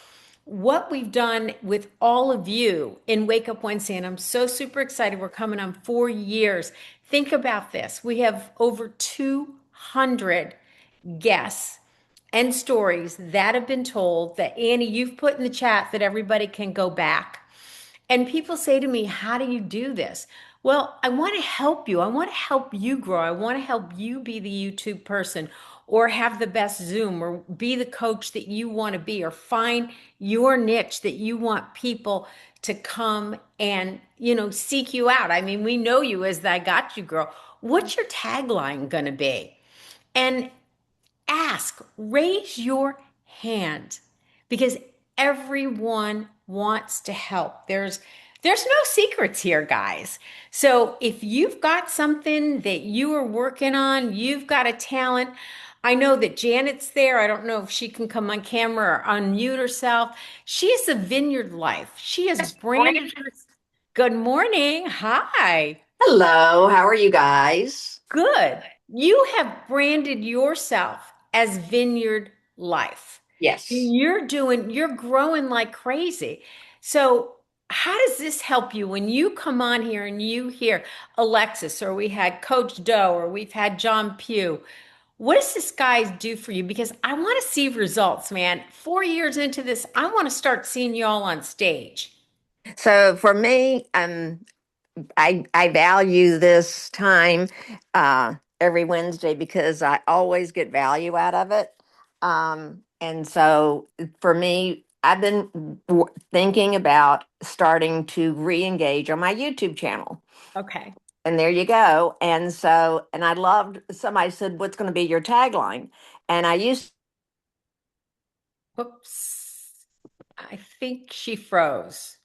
What we've done with all of you in Wake Up Wednesday, and I'm so super excited. We're coming on 4 years. Think about this. We have over 200 guests and stories that have been told that Annie, you've put in the chat that everybody can go back. And people say to me, how do you do this? Well, I want to help you. I want to help you grow. I want to help you be the YouTube person or have the best Zoom or be the coach that you want to be or find your niche that you want people to come and, seek you out. I mean, we know you as the I got you girl. What's your tagline going to be? And ask, raise your hand because everyone wants to help. There's no secrets here, guys. So if you've got something that you are working on, you've got a talent. I know that Janet's there. I don't know if she can come on camera or unmute herself. She is a vineyard life. She has branded her. Good morning. Hi. Hello, how are you guys? Good. You have branded yourself as Vineyard Life. Yes. You're growing like crazy. So, how does this help you when you come on here and you hear Alexis, or we had Coach Doe, or we've had John Pugh? What does this guy do for you? Because I want to see results, man. 4 years into this, I want to start seeing y'all on stage. So for me, I value this time every Wednesday because I always get value out of it. And so for me, I've been thinking about starting to re-engage on my YouTube channel. Okay. And there you go. And I loved somebody said, what's going to be your tagline? And I used Whoops. I think she froze.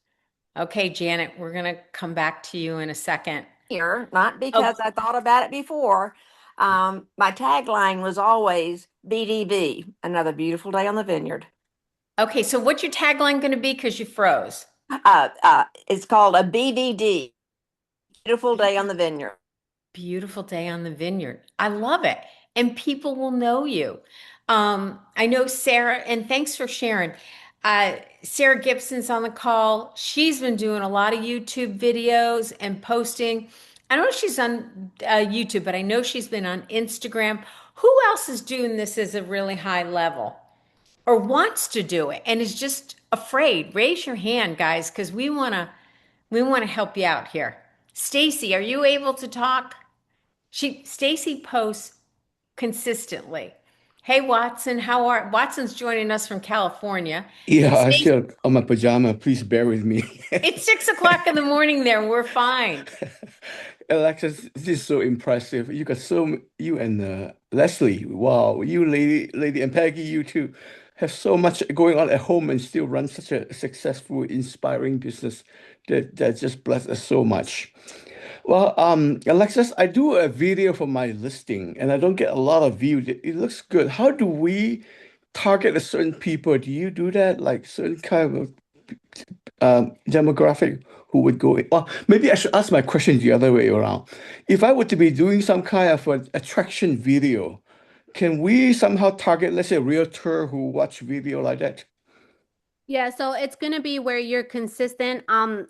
Okay, Janet, we're going to come back to you in a second. here, not Oh, because I thought about it before. My tagline was always BDV, another beautiful day on the vineyard. okay. So what's your tagline going to be? Because you froze. It's called a BVD, beautiful day on the vineyard. Beautiful day on the vineyard. I love it. And people will know you. I know Sarah, and thanks for sharing. Sarah Gibson's on the call. She's been doing a lot of YouTube videos and posting. I don't know if she's on YouTube, but I know she's been on Instagram. Who else is doing this as a really high level or wants to do it and is just afraid? Raise your hand, guys, because we want to help you out here. Stacy, are you able to talk? Stacy posts consistently. Hey Watson, Watson's joining us from California. Yeah, I'm Stacy, still on my pajama. Please bear with me. it's 6 o'clock in the morning there. We're fine. Alexis, this is so impressive. You got you and Leslie. Wow, you lady, and Peggy, you too, have so much going on at home and still run such a successful, inspiring business that just bless us so much. Well, Alexis, I do a video for my listing and I don't get a lot of views. It looks good. How do we target a certain people? Do you do that? Like certain kind of demographic who would go in? Well, maybe I should ask my question the other way around. If I were to be doing some kind of an attraction video, can we somehow target, let's say, a realtor who watch video like that? Yeah, so it's gonna be where you're consistent.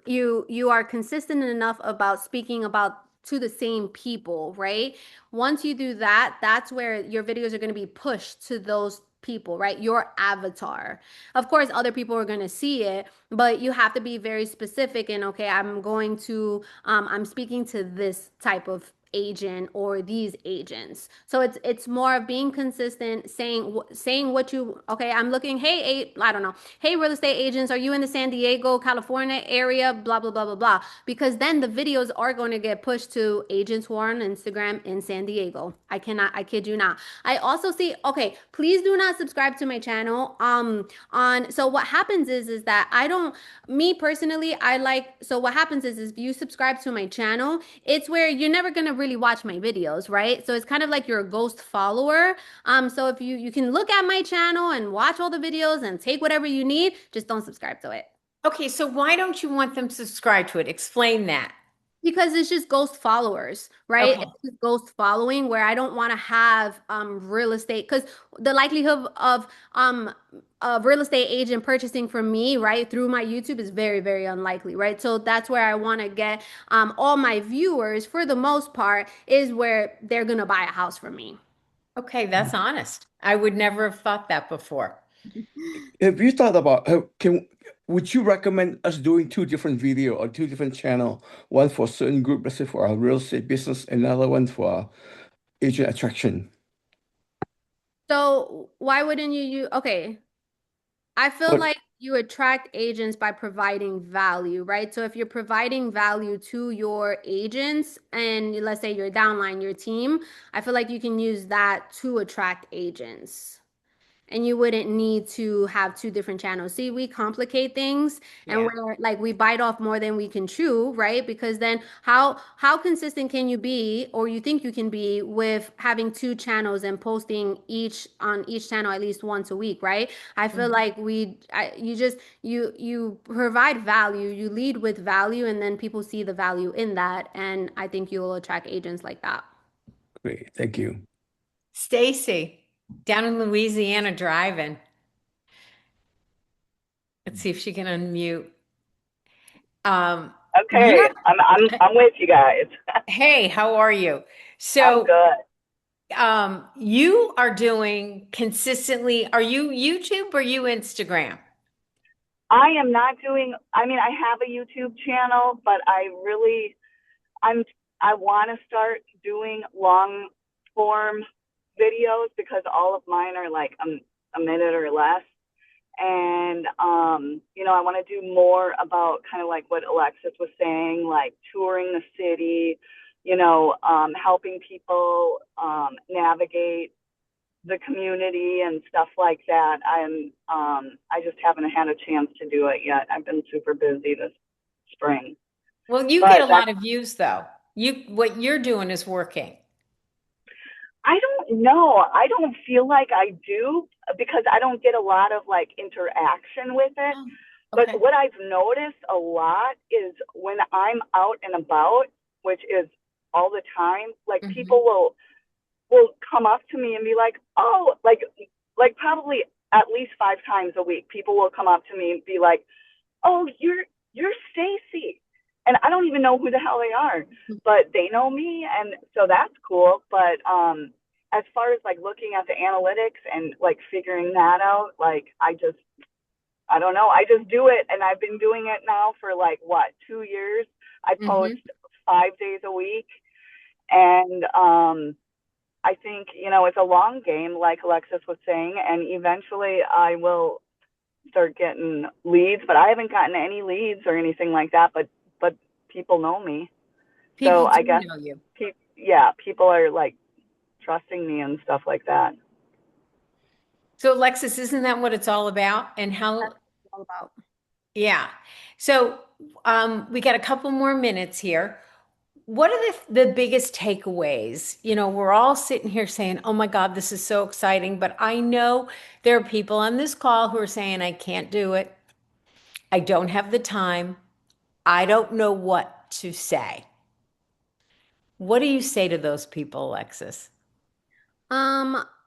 You are consistent enough about speaking about to the same people, right? Once you do that, that's where your videos are going to be pushed to those people, right? Your avatar. Of course, other people are going to see it, but you have to be very specific and okay, I'm speaking to this type of agent or these agents. So it's more of being consistent, saying what you okay, I'm looking, hey, I don't know. Hey, real estate agents, are you in the San Diego, California area? Blah blah blah blah blah. Because then the videos are going to get pushed to agents who are on Instagram in San Diego. I kid you not. I also see, okay, please do not subscribe to my channel. On so what happens is that I don't me personally, I like so what happens is if you subscribe to my channel, it's where you're never gonna really watch my videos, right? So it's kind of like you're a ghost follower. So if you can look at my channel and watch all the videos and take whatever you need, just don't subscribe to it. Okay, so why don't you want them to subscribe to it? Explain that. Because it's just ghost followers, right? Okay. It's just ghost following where I don't want to have real estate because the likelihood of a real estate agent purchasing from me, right, through my YouTube is very, very unlikely, right? So that's where I want to get all my viewers for the most part is where they're gonna buy a house from me. Okay, that's honest. I would never have thought that before. Have you thought about would you recommend us doing two different video or two different channel, one for a certain group, let's say for our real estate business, another one for our agent attraction? So why wouldn't you okay, I feel But like you attract agents by providing value, right? So if you're providing value to your agents and let's say your downline, your team, I feel like you can use that to attract agents. And you wouldn't need to have two different channels. See, we complicate things and Yeah. we're like we bite off more than we can chew, right? Because then how consistent can you be or you think you can be with having two channels and posting each on each channel at least once a week, right? I feel Mhm. like you just you provide value, you lead with value and then people see the value in that and I think you'll attract agents like that. great, thank you. Stacy, down in Louisiana driving. Let's see if she can unmute. Okay, You're, I'm with you guys. hey, how are you? I'm So, good. you are doing consistently, are you YouTube or you Instagram? I am not doing, I mean, I have a YouTube channel, but I'm, I want to start doing long form videos because all of mine are like a minute or less. And, I want to do more about kind of like what Alexis was saying, like touring the city, helping people, navigate the community and stuff like that. I just haven't had a chance to do it yet. I've been super busy this spring, Well, you get but a lot of views though. What you're doing is working. I don't know. I don't feel like I do because I don't get a lot of like interaction with it. Oh, But okay. what I've noticed a lot is when I'm out and about, which is all the time, like Hmm. people will come up to me and be like, "Oh, like probably at least 5 times a week, people will come up to me and be like, "Oh, you're Stacy," and I don't even know who the hell they are, but they know me, and so that's cool. But as far as like looking at the analytics and like figuring that out, like I don't know, I just do it, and I've been doing it now for like what 2 years. I post Hmm. 5 days a week, and I think, it's a long game, like Alexis was saying, and eventually I will start getting leads, but I haven't gotten any leads or anything like that, but people know me. People So do I guess, know you. yeah, people are like trusting me and stuff like that. So, Alexis, isn't that what it's all about? And That's how, all about. yeah. So, we got a couple more minutes here. What are the biggest takeaways? We're all sitting here saying, oh my God, this is so exciting. But I know there are people on this call who are saying, I can't do it. I don't have the time. I don't know what to say. What do you say to those people, Alexis?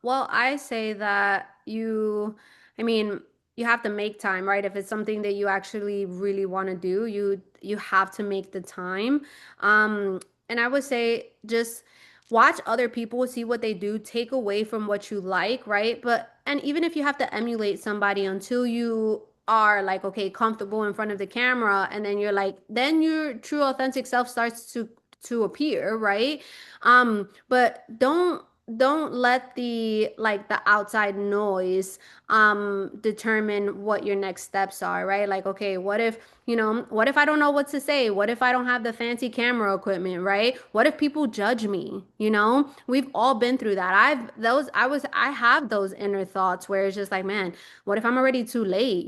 Well, I say that I mean, you have to make time, right? If it's something that you actually really want to do, you have to make the time. And I would say just watch other people, see what they do, take away from what you like, right? But, and even if you have to emulate somebody until you are like, okay, comfortable in front of the camera, and then you're like, then your true authentic self starts to appear, right? But don't let the like the outside noise determine what your next steps are, right? Like, okay, what if, what if I don't know what to say? What if I don't have the fancy camera equipment, right? What if people judge me? We've all been through that. I have those inner thoughts where it's just like, man, what if I'm already too late,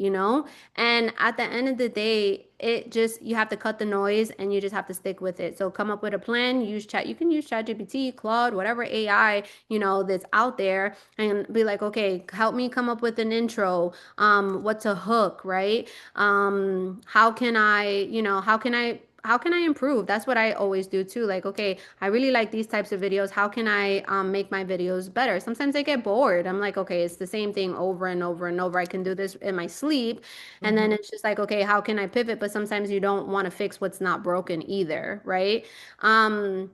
And at the end of the day, you have to cut the noise and you just have to stick with it. So come up with a plan, you can use ChatGPT, Claude, whatever AI, that's out there, and be like, okay, help me come up with an intro. What's a hook, right? How can I improve? That's what I always do too. Like, okay, I really like these types of videos. How can I make my videos better? Sometimes I get bored. I'm like, okay, it's the same thing over and over and over. I can do this in my sleep. And then it's just like, okay, how can I pivot? But sometimes you don't want to fix what's not broken either, right? Um,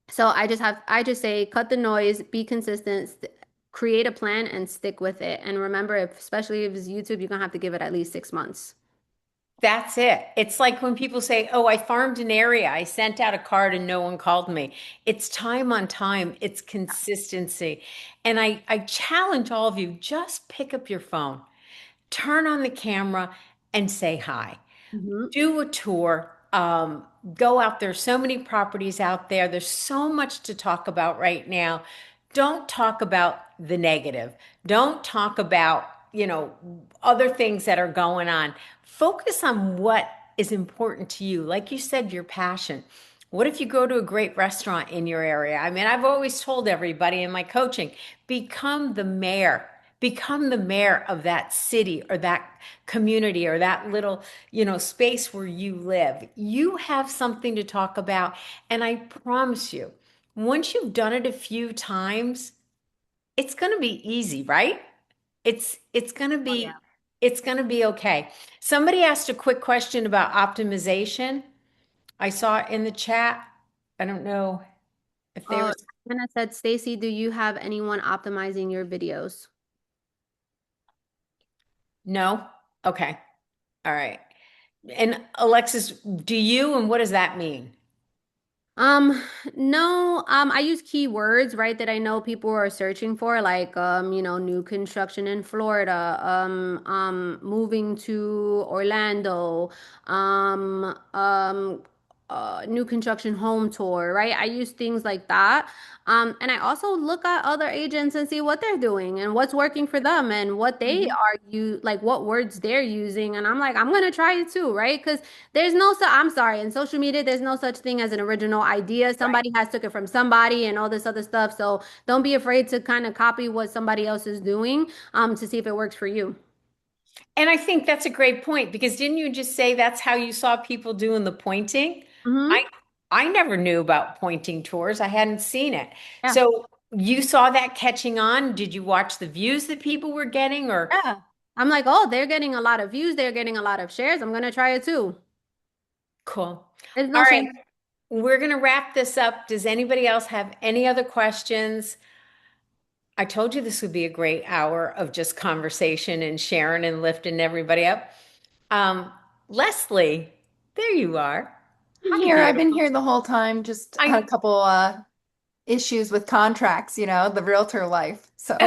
so I just say cut the noise, be consistent, create a plan and stick with it. And remember, especially if it's YouTube, you're gonna have to give it at least 6 months. That's it. It's like when people say, "Oh, I farmed an area. I sent out a card and no one called me." It's time on time. It's consistency. And I challenge all of you, just pick up your phone, turn on the camera and say hi. Mhm. Do a tour. Go out there. So many properties out there. There's so much to talk about right now. Don't talk about the negative. Don't talk about, other things that are going on. Focus on what is important to you. Like you said, your passion. What if you go to a great restaurant in your area? I mean, I've always told everybody in my coaching, become the mayor. Become the mayor of that city or that community or that little, space where you live. You have something to talk about. And I promise you, once you've done it a few times, it's going to be easy, right? It's going to Oh yeah. be it's going to be okay. Somebody asked a quick question about optimization. I saw it in the chat. I don't know if they were. Anna said, Stacy, do you have anyone optimizing your videos? No? Okay. All right. And Alexis, do you, and what does that mean? Um, no, I use keywords, right, that I know people are searching for, like new construction in Florida, moving to Orlando, um, um, new construction home tour, right? I use things like that. And I also look at other agents and see what they're doing and what's working for them and what they Mhm. are like what words they're using. And I'm like, I'm gonna try it too, right? Because I'm sorry, in social media, there's no such thing as an original idea. Right. Somebody has took it from somebody and all this other stuff. So don't be afraid to kind of copy what somebody else is doing, to see if it works for you. And I think that's a great point because didn't you just say that's how you saw people doing the pointing? I Hmm. I never knew about pointing tours. I hadn't seen it. Yeah. So you saw that catching on. Did you watch the views that people were getting or Yeah. I'm like, oh, they're getting a lot of views. They're getting a lot of shares. I'm gonna try it too. cool? There's All no right, shame. we're going to wrap this up. Does anybody else have any other questions? I told you this would be a great hour of just conversation and sharing and lifting everybody up. Um, Leslie, there you are. Hi, Here, I've been beautiful. here the whole time, just had a I couple issues with contracts, the realtor life. So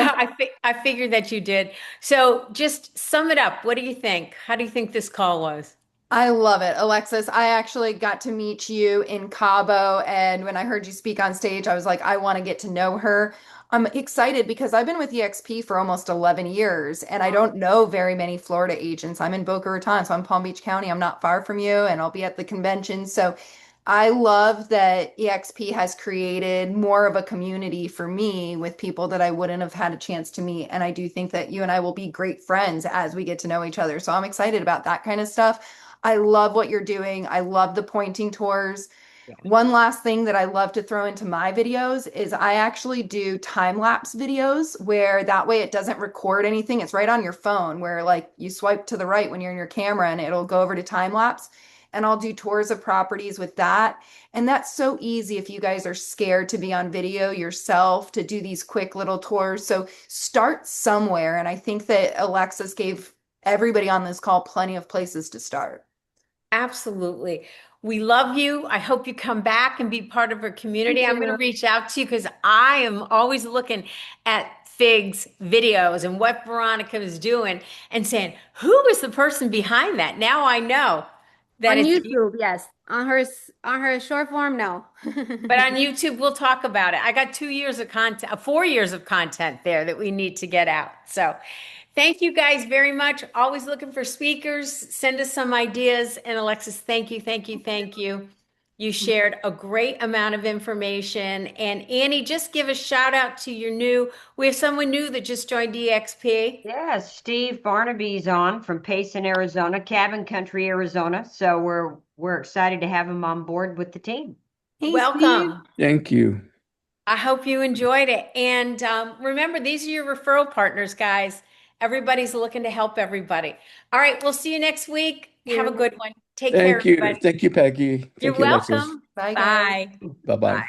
I figured that you did. So just sum it up. What do you think? How do you think this call was? I love it, Alexis. I actually got to meet you in Cabo, and when I heard you speak on stage, I was like, I want to get to know her. I'm excited because I've been with EXP for almost 11 years, and I don't know very many Florida agents. I'm in Boca Raton, so I'm Palm Beach County. I'm not far from you, and I'll be at the convention. So I love that EXP has created more of a community for me with people that I wouldn't have had a chance to meet. And I do think that you and I will be great friends as we get to know each other. So I'm excited about that kind of stuff. I love what you're doing. I love the pointing tours. Yeah. One last thing that I love to throw into my videos is I actually do time lapse videos where that way it doesn't record anything. It's right on your phone where like you swipe to the right when you're in your camera and it'll go over to time lapse. and I'll do tours of properties with that. And that's so easy if you guys are scared to be on video yourself, to do these quick little tours. So start somewhere. And I think that Alexis gave everybody on this call plenty of places to start. Absolutely. We love you. I hope you come back and be part of our community. Thank I'm going to you. reach out to you because I am always looking at Fig's videos and what Veronica is doing and saying, who is the person behind that? Now I know that On it's you. YouTube, yes. On her short form, no. But on YouTube, we'll talk about it. I got 2 years of content, 4 years of content there that we need to get out. So thank you guys very much. Always looking for speakers. Send us some ideas. And Alexis, thank you, thank you, thank you. You shared a great amount of information. And Annie, just give a shout out to we have someone new that just joined EXP. Yes, Steve Barnaby's on from Payson, Arizona, Cabin Country, Arizona. So we're excited to have him on board with the team. Hey, Steve. Welcome. Thank you. I hope you enjoyed it. And remember, these are your referral partners, guys. Everybody's looking to help everybody. All right, we'll see you next week. Have a good one. Take care, Thank you. everybody. Thank you, Peggy. You're Thank you, Alexis. welcome. Bye, guys. Bye. Bye bye. Bye.